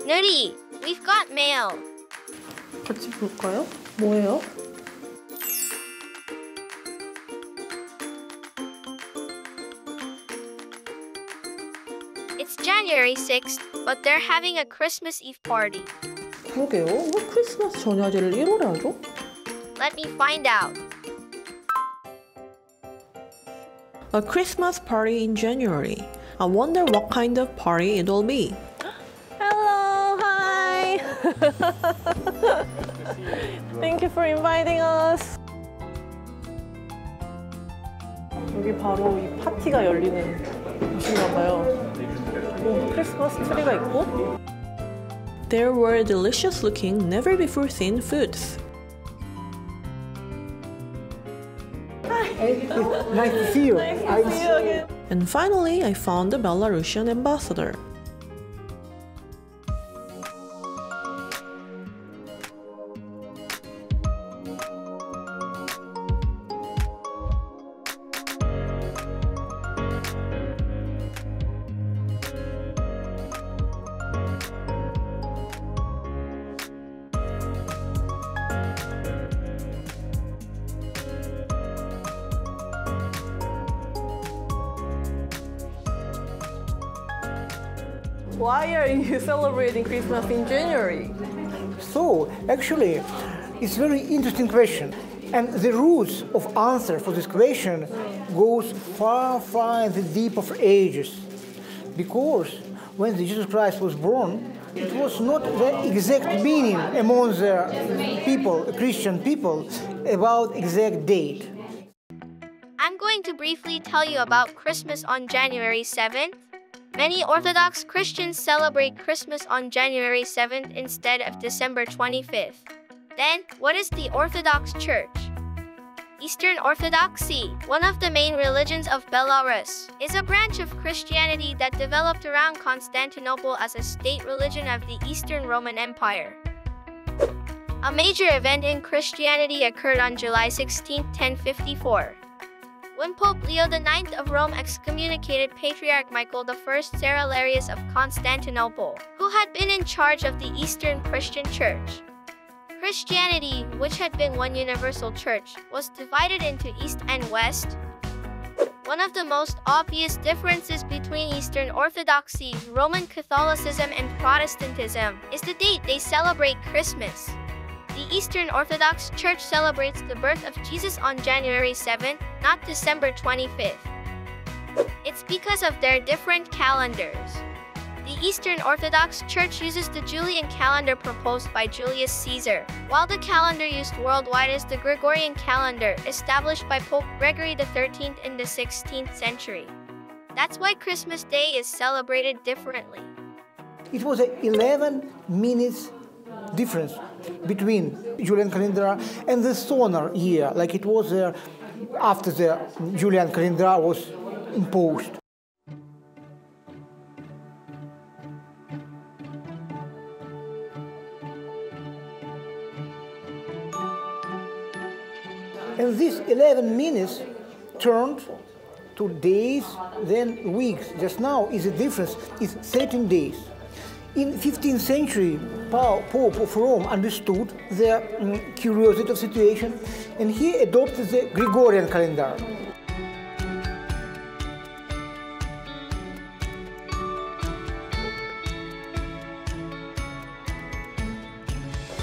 Nudie, we've got mail. 같이 볼까요? 뭐예요? It's January 6th, but they're having a Christmas Eve party. 그러게요. 왜 크리스마스 전야제를 1월에 하죠? Let me find out. A Christmas party in January. I wonder what kind of party it will be. Hello, hi. Thank you for inviting us. 여기 바로 이 파티가 열리는 곳인가 봐요. 오, 크리스마스 트리가 있고. There were delicious-looking, never-before-seen foods. Nice to see you. Nice to see you again. And finally, I found the Belarusian ambassador. Why are you celebrating Christmas in January? So, actually, it's a very interesting question. And the roots of answer for this question goes far, far in the deep of ages. Because when Jesus Christ was born, it was not the exact meaning among the people, Christian people, about exact date. I'm going to briefly tell you about Christmas on January 7th. Many Orthodox Christians celebrate Christmas on January 7th instead of December 25th. Then, what is the Orthodox Church? Eastern Orthodoxy, one of the main religions of Belarus, is a branch of Christianity that developed around Constantinople as a state religion of the Eastern Roman Empire. A major event in Christianity occurred on July 16, 1054. When Pope Leo IX of Rome excommunicated Patriarch Michael I Cerularius of Constantinople, who had been in charge of the Eastern Christian Church. Christianity, which had been one universal church, was divided into East and West. One of the most obvious differences between Eastern Orthodoxy, Roman Catholicism, and Protestantism is the date they celebrate Christmas. The Eastern Orthodox Church celebrates the birth of Jesus on January 7th, not December 25th. It's because of their different calendars. The Eastern Orthodox Church uses the Julian calendar proposed by Julius Caesar, while the calendar used worldwide is the Gregorian calendar established by Pope Gregory XIII in the 16th century. That's why Christmas Day is celebrated differently. It was an 11 minutes difference between Julian calendar and the solar year, like it was after the Julian calendar was imposed. And these 11 minutes turned to days, then weeks. Just now is the difference, is 13 days. In 15th century, Pope of Rome understood the curiosity of situation, and he adopted the Gregorian calendar.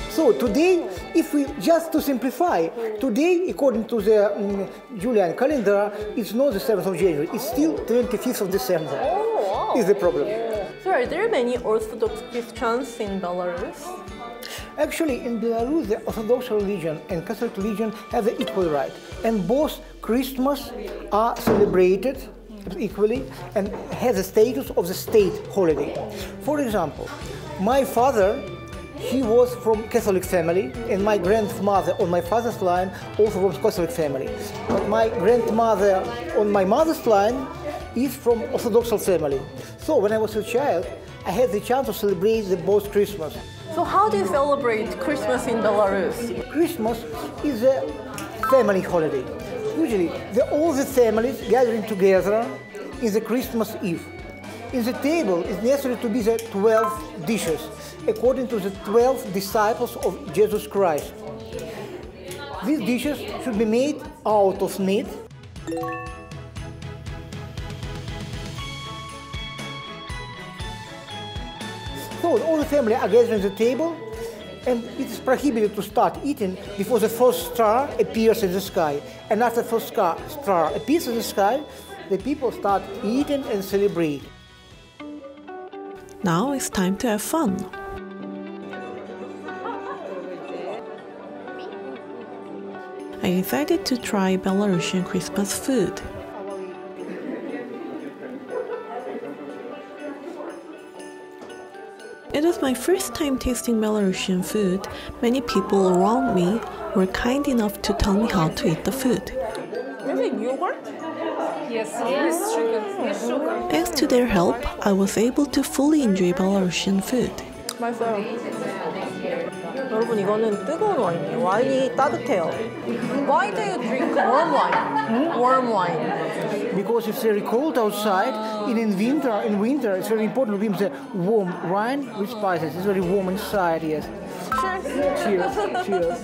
So today, if we just to simplify, today, according to the Julian calendar, it's not the 7th of January, it's still 25th of December. Oh, wow. Is the problem. So are there many Orthodox Christians in Belarus? Actually, in Belarus, the Orthodox religion and Catholic religion have the equal right, and both Christmas are celebrated equally and have the status of the state holiday. For example, my father, he was from Catholic family, and my grandmother on my father's line also from Catholic family. But my grandmother on my mother's line is from Orthodox family. So when I was a child, I had the chance to celebrate both Christmas. So how do you celebrate Christmas in Belarus? Christmas is a family holiday. Usually, all the families gathering together in the Christmas Eve. In the table, it's necessary to be the 12 dishes. according to the 12 disciples of Jesus Christ. These dishes should be made out of meat. So all the family are gathered at the table, and it is prohibited to start eating before the first star appears in the sky. And after the first star appears in the sky, the people start eating and celebrate. Now it's time to have fun. I decided to try Belarusian Christmas food. It was my first time tasting Belarusian food. Many people around me were kind enough to tell me how to eat the food. Is it yogurt? Yes, sugar. Thanks to their help, I was able to fully enjoy Belarusian food. 맛있어요. 여러분 이거는 뜨거운 와인이에요. 와인이 따뜻해요. Why do you drink warm wine? Warm wine. Because it's very cold outside, and in winter it's very important to drink the warm wine with spices. It's very warm inside, yes. Cheers. Cheers. Cheers.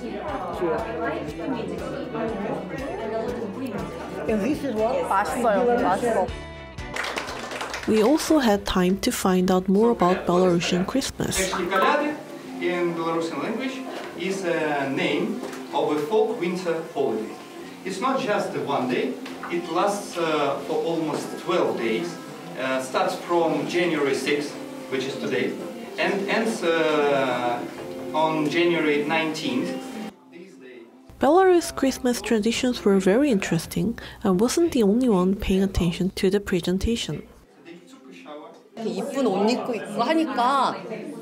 Cheers. And this is what? 맛있어요. 맛있어. We also had time to find out more about Belarusian Christmas. Koляды in Belarusian language is a name of a folk winter holiday. It's not just one day, it lasts for almost 12 days, starts from January 6th, which is today, and ends on January 19th. Belarus Christmas traditions were very interesting. I wasn't the only one paying attention to the presentation. 이쁜 옷 입고 하니까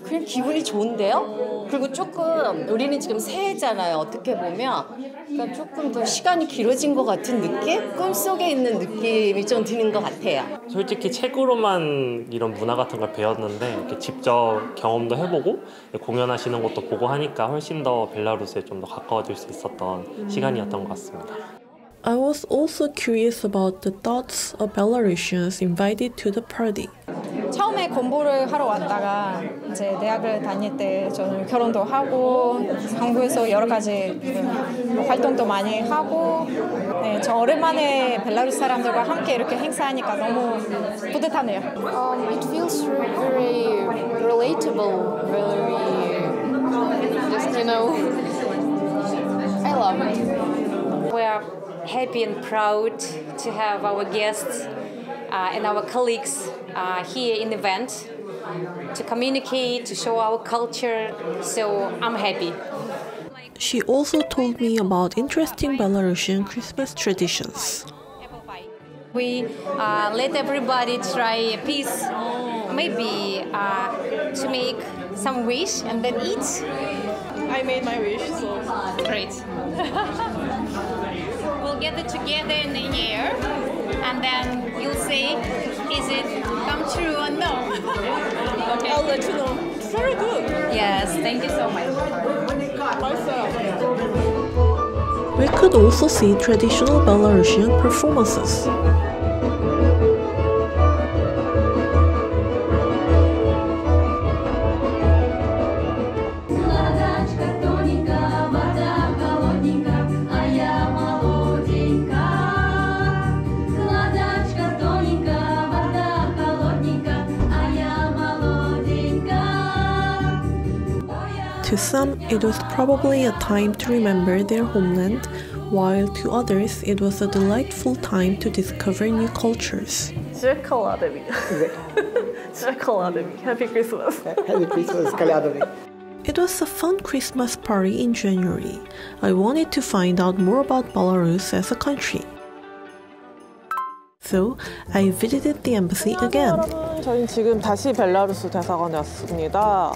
그냥 기분이 좋은데요? 그리고 조금 우리는 지금 새해잖아요. 어떻게 보면 그러니까 조금 더 시간이 길어진 것 같은 느낌? 꿈속에 있는 느낌이 좀 드는 것 같아요. 솔직히 책으로만 이런 문화 같은 걸 배웠는데 이렇게 직접 경험도 해보고 공연하시는 것도 보고 하니까 훨씬 더 벨라루스에 좀 더 가까워질 수 있었던 시간이었던 것 같습니다. I was also curious about the thoughts of Belarusians invited to the party. 처음에 공부를 하러 왔다가 이제 대학을 다닐 때 저는 결혼도 하고 한국에서 여러 가지 활동도 많이 하고 네, 저 오랜만에 벨라루스 사람들과 함께 이렇게 행사하니까 너무 뿌듯하네요. It feels very relatable, very just I love it. We are happy and proud to have our guests and our colleagues here in the event to communicate, to show our culture, so I'm happy. She also told me about interesting Belarusian Christmas traditions. We let everybody try a piece, maybe to make some wish and then eat. I made my wish, so great. We'll gather together in the year, and then you'll say, is it come true or no? Okay. I'll let you know. It's very good. Yes, thank you so much. We could also see traditional Belarusian performances. To some, it was probably a time to remember their homeland, while to others, it was a delightful time to discover new cultures. Колядами. Колядами. Happy Christmas. Happy Christmas, колядами. It was a fun Christmas party in January. I wanted to find out more about Belarus as a country. So, I visited the embassy again. 저희는 지금 다시 벨라루스 대사관에 왔습니다.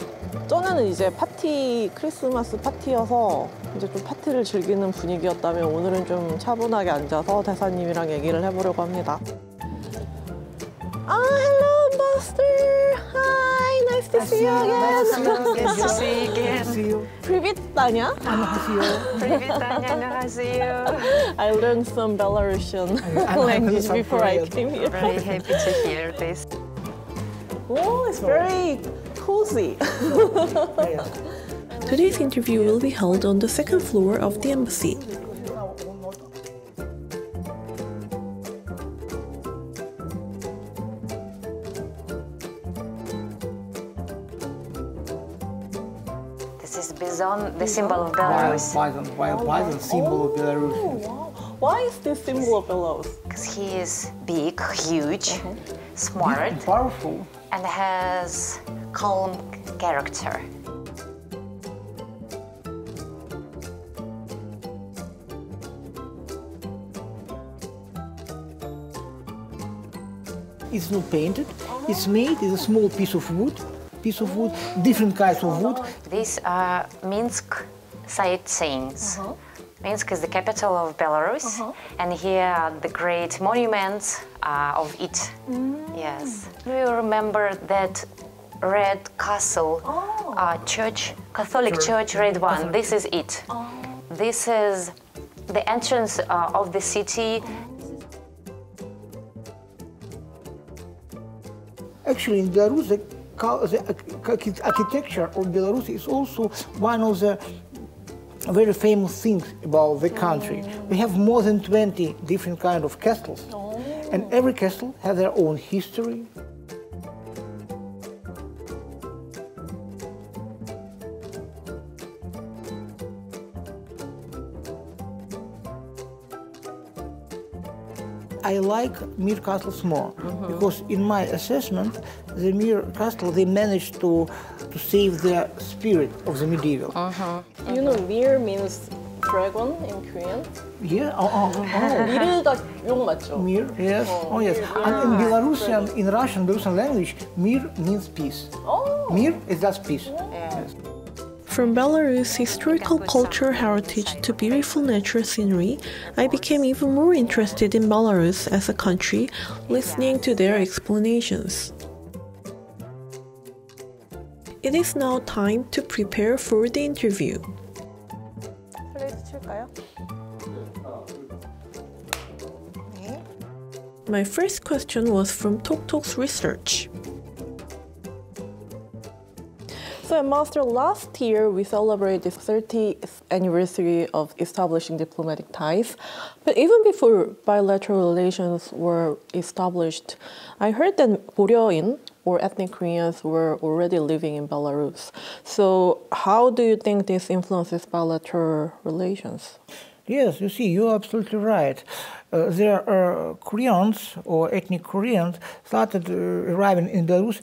전에는 이제 크리스마스 파티여서 이제 좀 파티를 즐기는 분위기였다면 오늘은 좀 차분하게 앉아서 대사님이랑 얘기를 해보려고 합니다. Hello, Ambassador. Hi, nice to see you again. Nice to see you again. Привет, Tanya. Привет, Таня, 안녕하세요. I learned some Belarusian language before I came here. Very happy to hear this. Oh, it's very cozy. Today's interview will be held on the second floor of the embassy. This is Bison, the symbol of Belarus. Wild bison, symbol of Belarus. Wow. Why is this symbol of Belarus? Because he is big, huge, smart, And powerful. and has calm character. It's not painted. It's made with a small piece of wood, different kinds of wood. These are Minsk sightseeings. Minsk is the capital of Belarus, and here are the great monuments of it. Yes. Do you remember that red castle church, Catholic church, red one? This is it. This is the entrance of the city. Actually, in Belarus, the architecture of Belarus is also one of the very famous things about the country. We have more than 20 different kinds of castles, and every castle has their own history. I like Mir castles more because, in my assessment, the Mir castle they managed to save the spirit of the medieval. You know, Mir means dragon in Korean. Yeah. 미르가 용 맞죠? Mir. Yes. Oh yes. And in Belarusian, in Belarusian language, Mir means peace. Mir is just peace. Yes. From Belarus' historical culture heritage to beautiful natural scenery, I became even more interested in Belarus as a country, listening to their explanations. It is now time to prepare for the interview. My first question was from TokTok's research. So, Master, last year we celebrated the 30th anniversary of establishing diplomatic ties. But even before bilateral relations were established, I heard that Goryeo or ethnic Koreans were already living in Belarus. So, how do you think this influences bilateral relations? Yes, you see, you're absolutely right. There are Koreans or ethnic Koreans started arriving in Belarus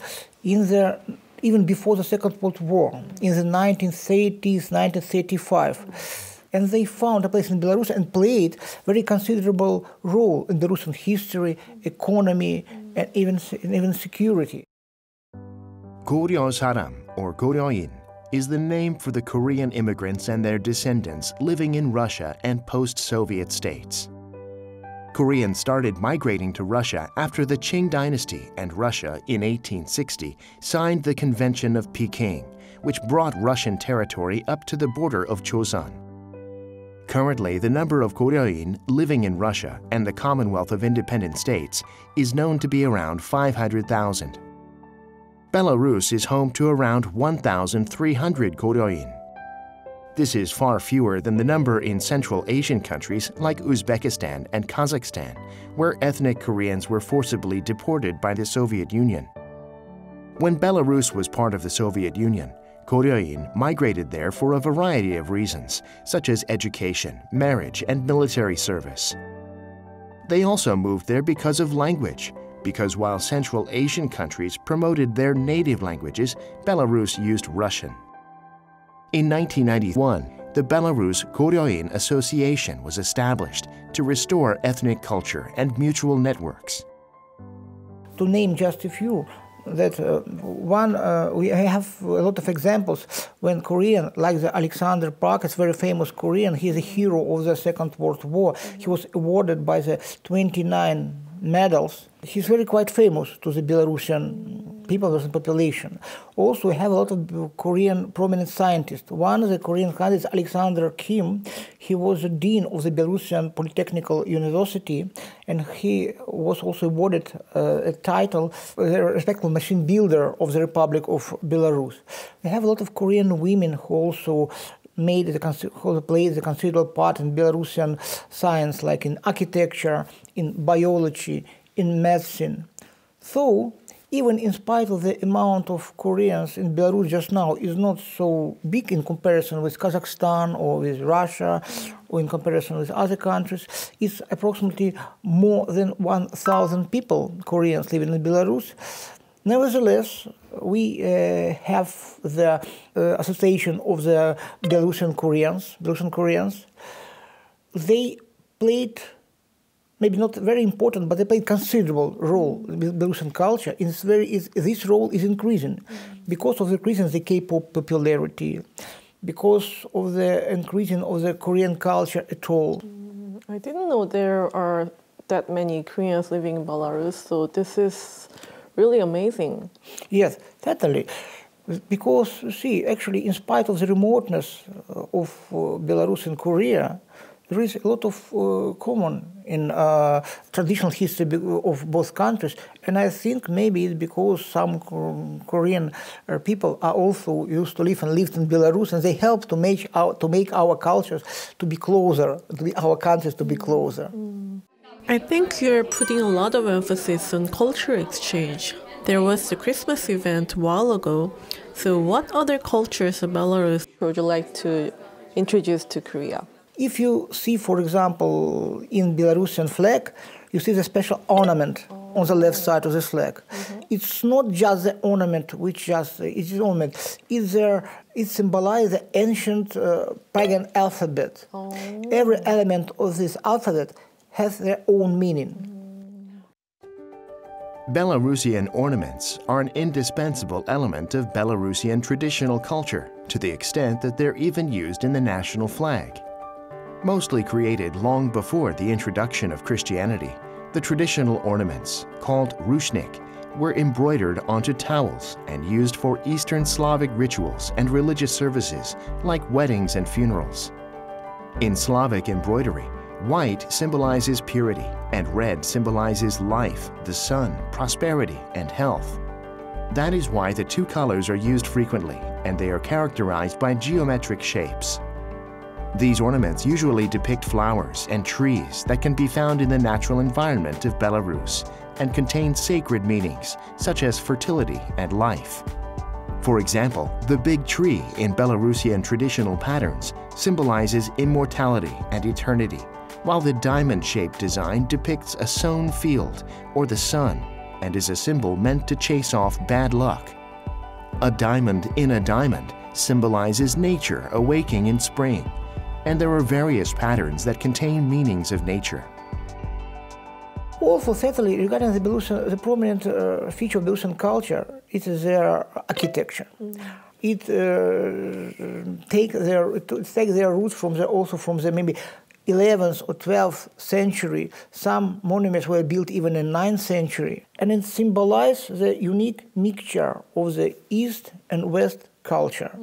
even before the Second World War, in the 1930s, 1935. And they found a place in Belarus and played very considerable role in Belarusian history, economy, and even security. Goryeo Saram, or Gregorian, is the name for the Korean immigrants and their descendants living in Russia and post-Soviet states. Koreans started migrating to Russia after the Qing dynasty, and Russia, in 1860, signed the Convention of Peking, which brought Russian territory up to the border of Chosun. Currently, the number of Goryeo living in Russia and the Commonwealth of Independent States is known to be around 500,000. Belarus is home to around 1,300 Goryeo. This is far fewer than the number in Central Asian countries like Uzbekistan and Kazakhstan, where ethnic Koreans were forcibly deported by the Soviet Union. When Belarus was part of the Soviet Union, Goryeo migrated there for a variety of reasons, such as education, marriage, and military service. They also moved there because of language, because while Central Asian countries promoted their native languages, Belarus used Russian. In 1991, the Belarus Goryeo Association was established to restore ethnic culture and mutual networks. To name just a few, we have a lot of examples when Korean, like the Alexander Pak, is very famous Korean. He's a hero of the Second World War. He was awarded by the 29 medals. He's very quite famous to the Belarusian people, Belarusian population. Also, we have a lot of Korean prominent scientists. One of the Korean scientists, Alexander Kim, he was the dean of the Belarusian Polytechnical University, and he was also awarded a title, the respectable machine builder of the Republic of Belarus. We have a lot of Korean women who also played a considerable part in Belarusian science, like in architecture, in biology, in medicine. So, even in spite of the amount of Koreans in Belarus just now is not so big in comparison with Kazakhstan or with Russia or in comparison with other countries, it's approximately more than 1,000 people, Koreans living in Belarus. Nevertheless, we have the Association of the Belarusian Koreans. They played, maybe not very important, but they played considerable role in Belarusian culture. This role is increasing because of the increase in the K-pop popularity, because of the increasing of the Korean culture at all. I didn't know there are that many Koreans living in Belarus, so this is really amazing. Yes, certainly. Because, see, actually, in spite of the remoteness of Belarus and Korea, there is a lot of common in traditional history of both countries, and I think maybe it's because some Korean people are also used to live and lived in Belarus, and they help to make our cultures to be closer, our countries to be closer. I think you're putting a lot of emphasis on culture exchange. There was the Christmas event a while ago, so what other cultures of Belarus would you like to introduce to Korea? If you see, for example, in Belarusian flag, you see the special ornament on the left side of the flag. It's not just the ornament, it symbolizes the ancient pagan alphabet. Every element of this alphabet has their own meaning. Belarusian ornaments are an indispensable element of Belarusian traditional culture, to the extent that they're even used in the national flag. Mostly created long before the introduction of Christianity, the traditional ornaments, called ruchnik, were embroidered onto towels and used for Eastern Slavic rituals and religious services like weddings and funerals. In Slavic embroidery, white symbolizes purity and red symbolizes life, the sun, prosperity, and health. That is why the two colors are used frequently, and they are characterized by geometric shapes. These ornaments usually depict flowers and trees that can be found in the natural environment of Belarus and contain sacred meanings such as fertility and life. For example, the big tree in Belarusian traditional patterns symbolizes immortality and eternity, while the diamond-shaped design depicts a sown field or the sun and is a symbol meant to chase off bad luck. A diamond in a diamond symbolizes nature awaking in spring, and there are various patterns that contain meanings of nature. Also, certainly, regarding the prominent feature of Belarusian culture, it is their architecture. It takes their roots from the maybe 11th or 12th century. Some monuments were built even in 9th century, and it symbolizes the unique mixture of the East and West culture.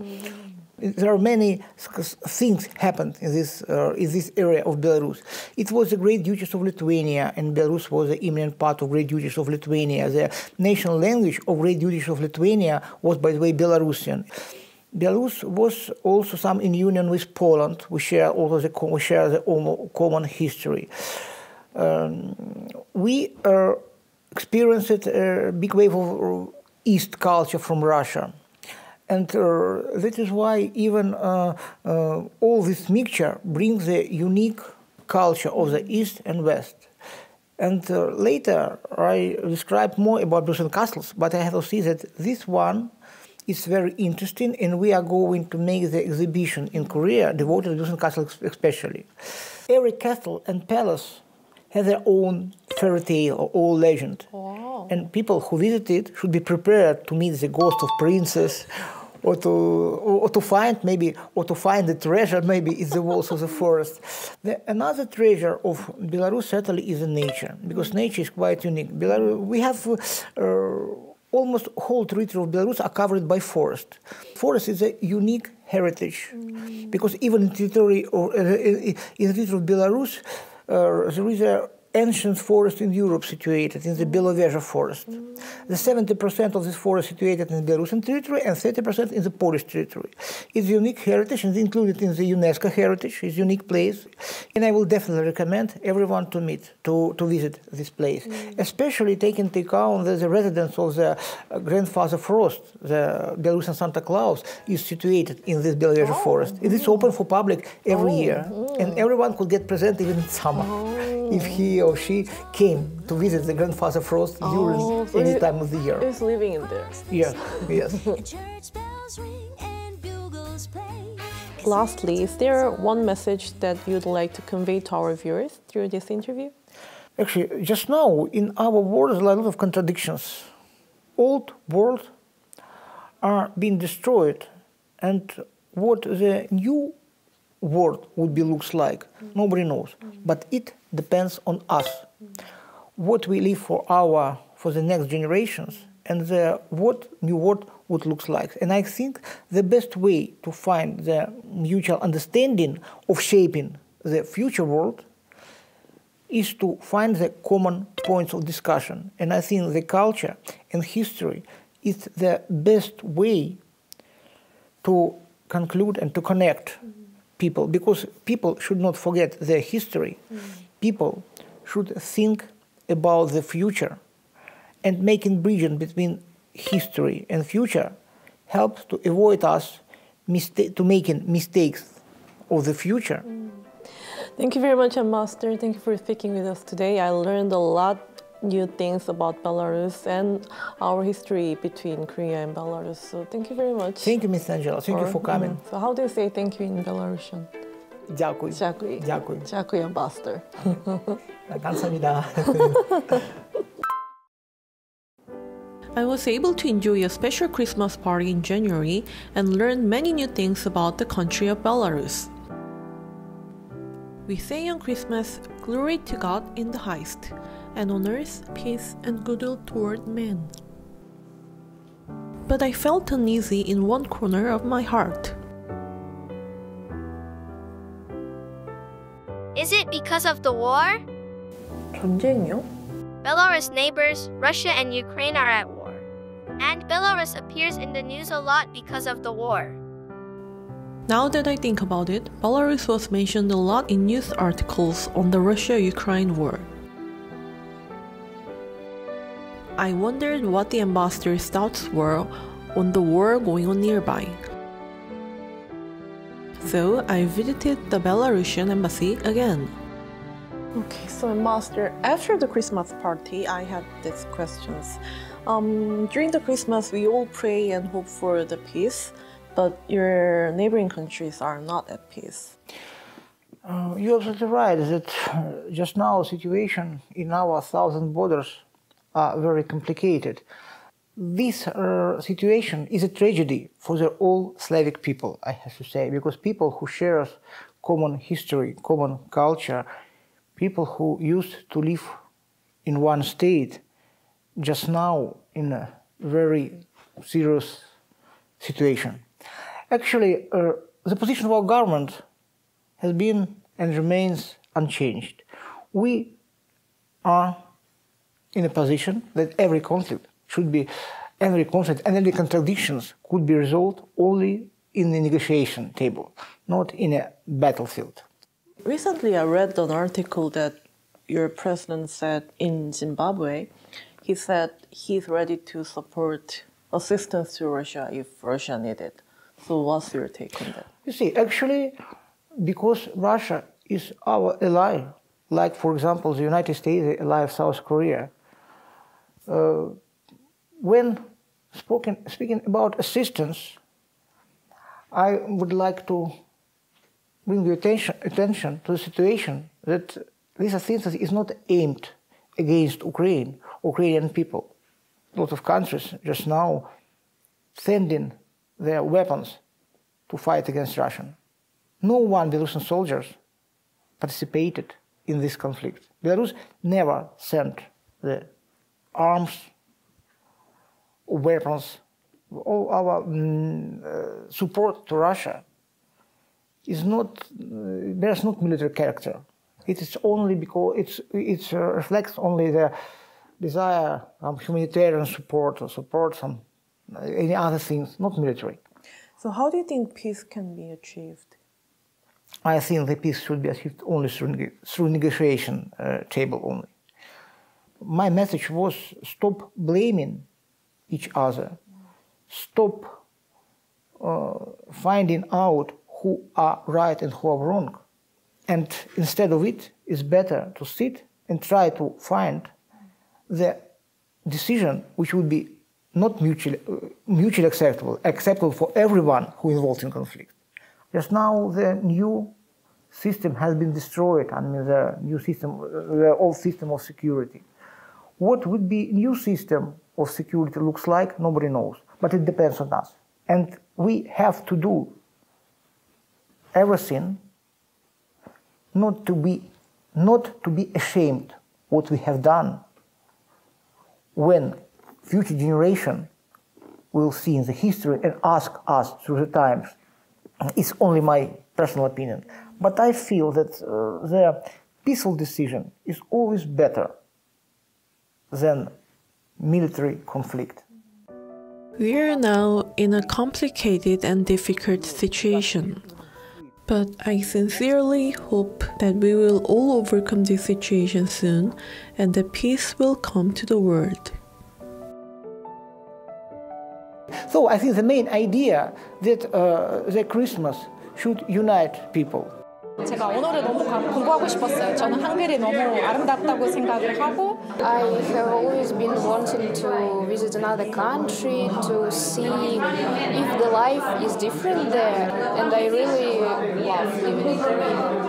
There are many things happened in this area of Belarus. It was the great duchies of Lithuania, and Belarus was the imminent part of great duchies of Lithuania. The national language of great duchies of Lithuania was, by the way, Belarusian. Belarus was also some in union with Poland. We share the common history. We experienced a big wave of East culture from Russia. And that is why even all this mixture brings the unique culture of the East and West. And later I describe more about Belarusian castles, but I have to say that this one is very interesting, and we are going to make the exhibition in Korea devoted to Belarusian castles especially. Every castle and palace has their own fairy tale or old legend. Wow. And people who visit it should be prepared to meet the ghost of princess, or to find the treasure, maybe it's the walls of the forest. Another treasure of Belarus certainly is the nature, because nature is quite unique. We have almost whole territory of Belarus are covered by forest. Forest is a unique heritage, because even in the territory of Belarus, there is an ancient forest in Europe situated in the Belarusian forest. The 70% of this forest situated in the Belarusian territory and 30% in the Polish territory. It's a unique heritage and included in the UNESCO heritage. It's a unique place, and I will definitely recommend everyone to visit this place, especially taking into account that the residence of the grandfather Frost, the Belarusian Santa Claus, is situated in this Belarusian forest. It is open for public every year, and everyone could get present even in summer. If he or she came to visit the grandfather Frost during any time of the year. He's living in there. Yes, yes. Lastly, is there one message that you'd like to convey to our viewers through this interview? Actually, just now, in our world, there are a lot of contradictions. Old world are being destroyed, and what the new world would be looks like, nobody knows. But it depends on us. What we leave for the next generations, and what new world would look like. And I think the best way to find the mutual understanding of shaping the future world is to find the common points of discussion. And I think the culture and history is the best way to conclude and to connect people, because people should not forget their history. People should think about the future, and making bridging between history and future helps to avoid us making mistakes of the future. Thank you very much, Ambassador. Thank you for speaking with us today. I learned a lot new things about Belarus and our history between Korea and Belarus. So thank you very much. Thank you, Ms. Angela. Thank you for coming. So how do you say thank you in Belarusian? Дякую. Дякую. Дякую. Дякую, Ambassador. 감사합니다. I was able to enjoy a special Christmas party in January and learn many new things about the country of Belarus. We say on Christmas, "Glory to God in the highest, and on earth peace and goodwill toward men." But I felt uneasy in one corner of my heart. Is it because of the war? 전쟁이요? Belarus neighbors, Russia and Ukraine are at war. And Belarus appears in the news a lot because of the war. Now that I think about it, Belarus was mentioned a lot in news articles on the Russia-Ukraine war. I wondered what the ambassador's thoughts were on the war going on nearby. So I visited the Belarusian embassy again. Okay, so Ambassador, after the Christmas party, I had these questions. During the Christmas, we all pray and hope for the peace, but your neighboring countries are not at peace. You're absolutely right that just now situation in our southern borders are very complicated. This situation is a tragedy for the all Slavic people, I have to say, because people who share common history, common culture, people who used to live in one state, just now in a very serious situation. Actually, the position of our government has been and remains unchanged. We are in a position that every conflict and any contradictions could be resolved only in the negotiation table, not in a battlefield. Recently, I read an article that your president said in Zimbabwe. He said he's ready to support assistance to Russia if Russia needs it. So what's your take on that? You see, actually, because Russia is our ally, like, for example, the United States, the ally of South Korea, when speaking about assistance, I would like to bring your attention to the situation that this assistance is not aimed against Ukrainian people. A lot of countries just now sending their weapons to fight against Russia. No one Belarusian soldiers participated in this conflict. Belarus never sent the arms weapons, all our support to Russia is not, there's not military character. It is only because it reflects only the desire of humanitarian support or support some any other things, not military. So how do you think peace can be achieved? I think the peace should be achieved only through negotiation table only. My message was stop blaming each other, stop finding out who are right and who are wrong. And instead of it, it's better to sit and try to find the decision which would be not mutually acceptable for everyone who is involved in conflict. Just now the new system has been destroyed, I mean the new system, the old system of security. What would be new system of security looks like, nobody knows, but it depends on us. And we have to do everything not to be ashamed what we have done when future generation will see in the history and ask us through the times. It's only my personal opinion. But I feel that the peaceful decision is always better than military conflict. We are now in a complicated and difficult situation. But I sincerely hope that we will all overcome this situation soon and that peace will come to the world. So I think the main idea that the Christmas should unite people. 제가 언어를 너무 공부하고 싶었어요. 저는 한글이 너무 아름답다고 생각을 하고. I have always been wanting to visit another country to see if the life is different there, and I really love living in Korea.